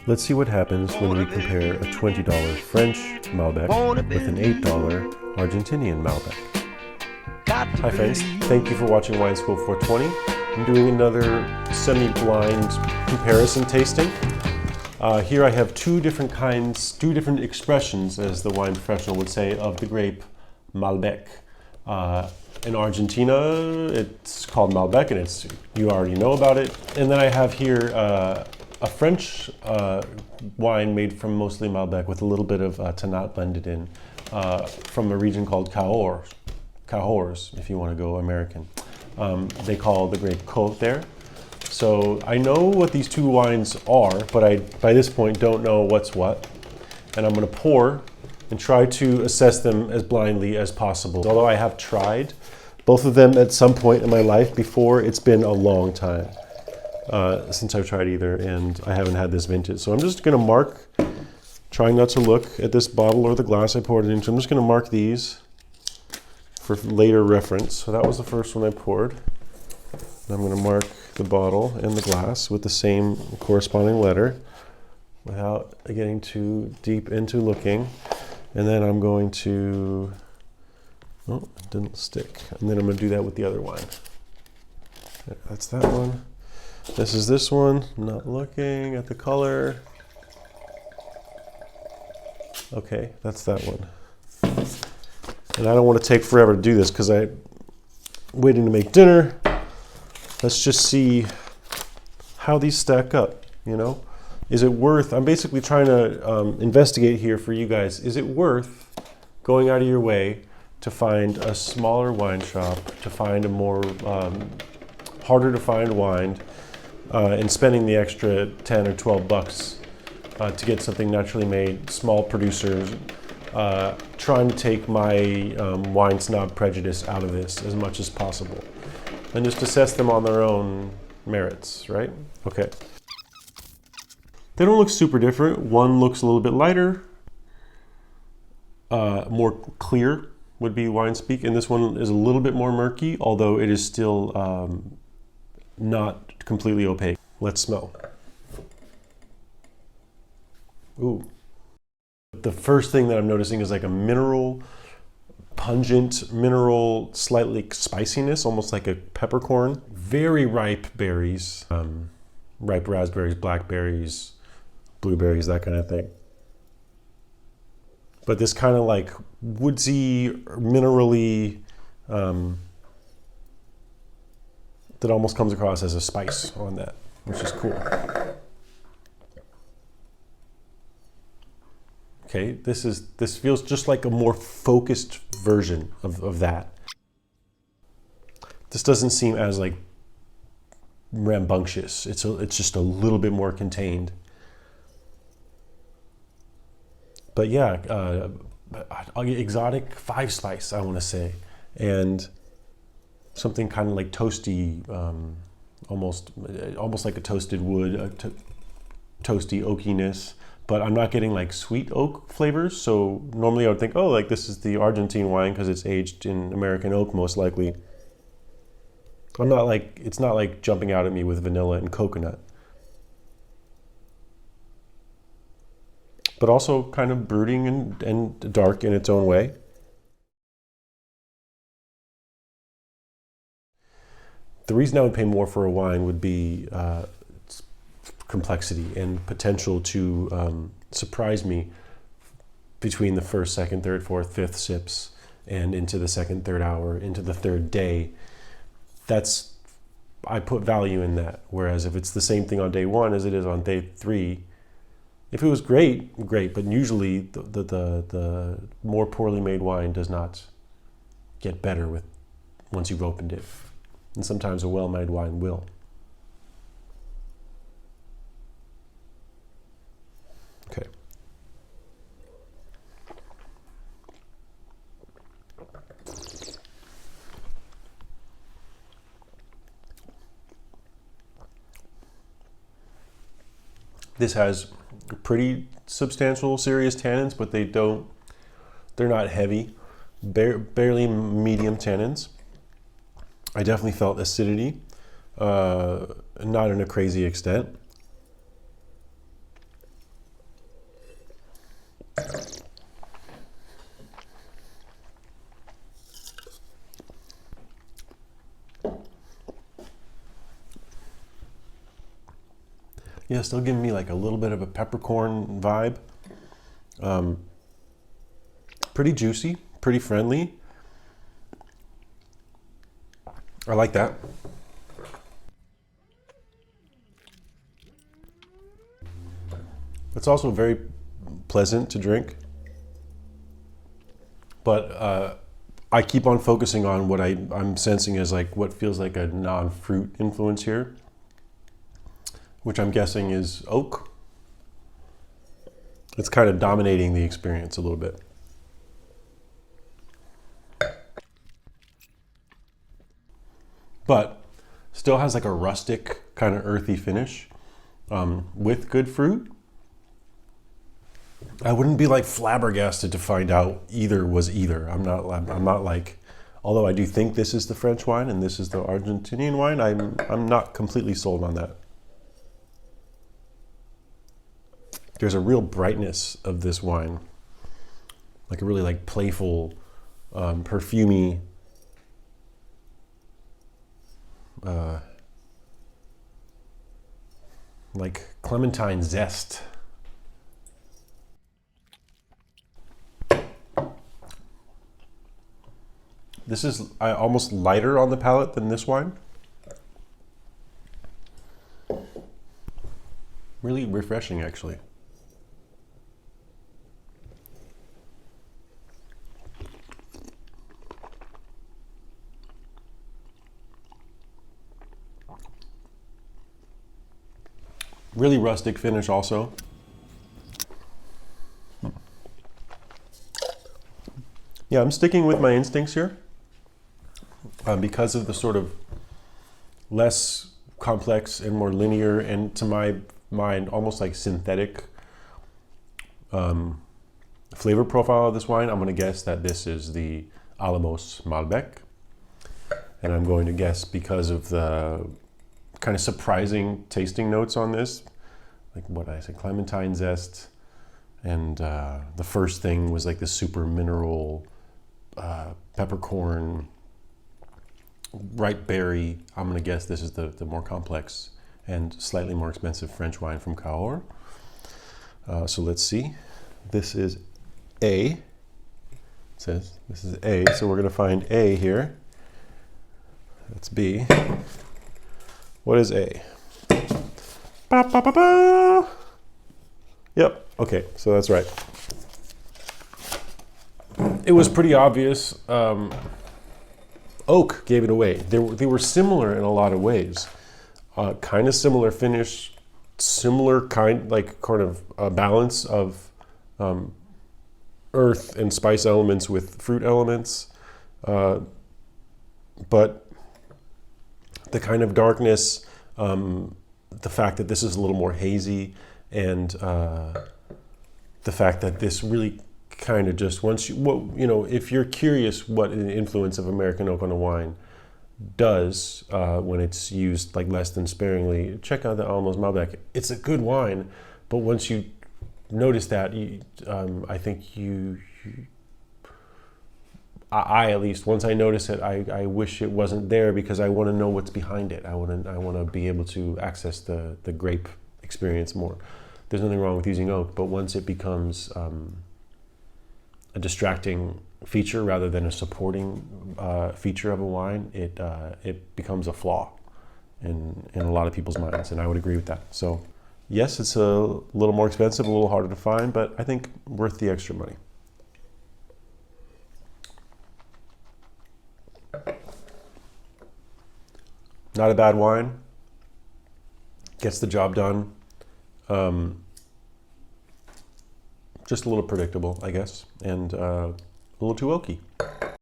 Let's see what happens when we compare a $20 French Malbec with an $8 Argentinian Malbec. Hi friends, thank you for watching Wine School 420. I'm doing another semi-blind comparison tasting. Here I have two different expressions, as the wine professional would say, of the grape Malbec. In Argentina, it's called Malbec, and you already know about it. And then I have here a French wine made from mostly Malbec with a little bit of Tannat blended in, from a region called Cahors. Cahors, if you want to go American. They call the grape Côte there. So I know what these two wines are, but I, by this point, don't know what's what. And I'm going to pour and try to assess them as blindly as possible. Although I have tried both of them at some point in my life before, it's been a long time since I've tried either, and I haven't had this vintage. So I'm just going to mark, trying not to look at this bottle or the glass I poured it into. I'm just going to mark these for later reference. So that was the first one I poured. And I'm going to mark the bottle and the glass with the same corresponding letter without getting too deep into looking. And then I'm going to, oh, it didn't stick. And then I'm going to do that with the other wine. That's that one. This is this one, not looking at the color. Okay, that's that one. And I don't want to take forever to do this because I'm waiting to make dinner. Let's just see how these stack up, you know? Is it worth, I'm basically trying to investigate here for you guys, is it worth going out of your way to find a smaller wine shop, to find a more harder to find wine, and spending the extra 10 or 12 bucks to get something naturally made, small producers, trying to take my wine snob prejudice out of this as much as possible, and just assess them on their own merits, right? Okay. They don't look super different. One looks a little bit lighter, more clear would be wine speak, and this one is a little bit more murky, although it is still not completely opaque. Let's smell. Ooh. The first thing that I'm noticing is like a pungent mineral, slightly spiciness, almost like a peppercorn. Very ripe berries, ripe raspberries, blackberries, blueberries, that kind of thing. But this kind of like woodsy, minerally, that almost comes across as a spice on that, which is cool. Okay, this feels just like a more focused version of that. This doesn't seem as like rambunctious. It's just a little bit more contained. But yeah, exotic 5-spice, I want to say, and something kind of like toasty, almost like a toasted wood, toasty oakiness. But I'm not getting like sweet oak flavors. So normally I would think, oh, like this is the Argentine wine because it's aged in American oak most likely. It's not like jumping out at me with vanilla and coconut. But also kind of brooding and dark in its own way. The reason I would pay more for a wine would be complexity and potential to surprise me between the first, second, third, fourth, fifth sips and into the second, third hour, into the third day. I put value in that. Whereas if it's the same thing on day one as it is on day 3, if it was great, but usually the more poorly made wine does not get better once you've opened it. And sometimes a well-made wine will. Okay. This has pretty substantial, serious tannins, but they're not heavy, barely medium tannins. I definitely felt acidity, not in a crazy extent. Yeah, still giving me like a little bit of a peppercorn vibe. Pretty juicy, pretty friendly. I like that. It's also very pleasant to drink. But I keep on focusing on what I'm sensing as like what feels like a non-fruit influence here, which I'm guessing is oak. It's kind of dominating the experience a little bit. But still has like a rustic kind of earthy finish with good fruit. I wouldn't be like flabbergasted to find out either was either. I'm not like, although I do think this is the French wine and this is the Argentinian wine, I'm not completely sold on that. There's a real brightness of this wine, like a really like playful, perfumey, like clementine zest. This is almost lighter on the palate than this wine. Really refreshing, actually. Really rustic finish also. Yeah, I'm sticking with my instincts here because of the sort of less complex and more linear and, to my mind, almost like synthetic flavor profile of this wine. I'm going to guess that this is the Alamos Malbec. And I'm going to guess because of the kind of surprising tasting notes on this, like what I said, clementine zest, and the first thing was like the super mineral peppercorn, ripe berry. I'm gonna guess this is the more complex and slightly more expensive French wine from Cahors. So let's see. This is A. It says this is A, so we're gonna find A here. That's B. What is A? Ba, ba, ba, ba. Yep, okay, so that's right. It was pretty obvious. Oak gave it away. They were similar in a lot of ways. Kind of similar finish, similar kind of a balance of earth and spice elements with fruit elements. But the kind of darkness, the fact that this is a little more hazy, and the fact that this really kind of just if you're curious what an influence of American oak on a wine does when it's used like less than sparingly, check out the Alamos Malbec. It's a good wine, but once you notice that, I think I at least, once I notice it, I wish it wasn't there, because I want to know what's behind it. I want to be able to access the grape experience more. There's nothing wrong with using oak, but once it becomes a distracting feature rather than a supporting feature of a wine, it becomes a flaw in a lot of people's minds, and I would agree with that. So yes, it's a little more expensive, a little harder to find, but I think worth the extra money. Not a bad wine. Gets the job done. Just a little predictable, I guess, and a little too oaky.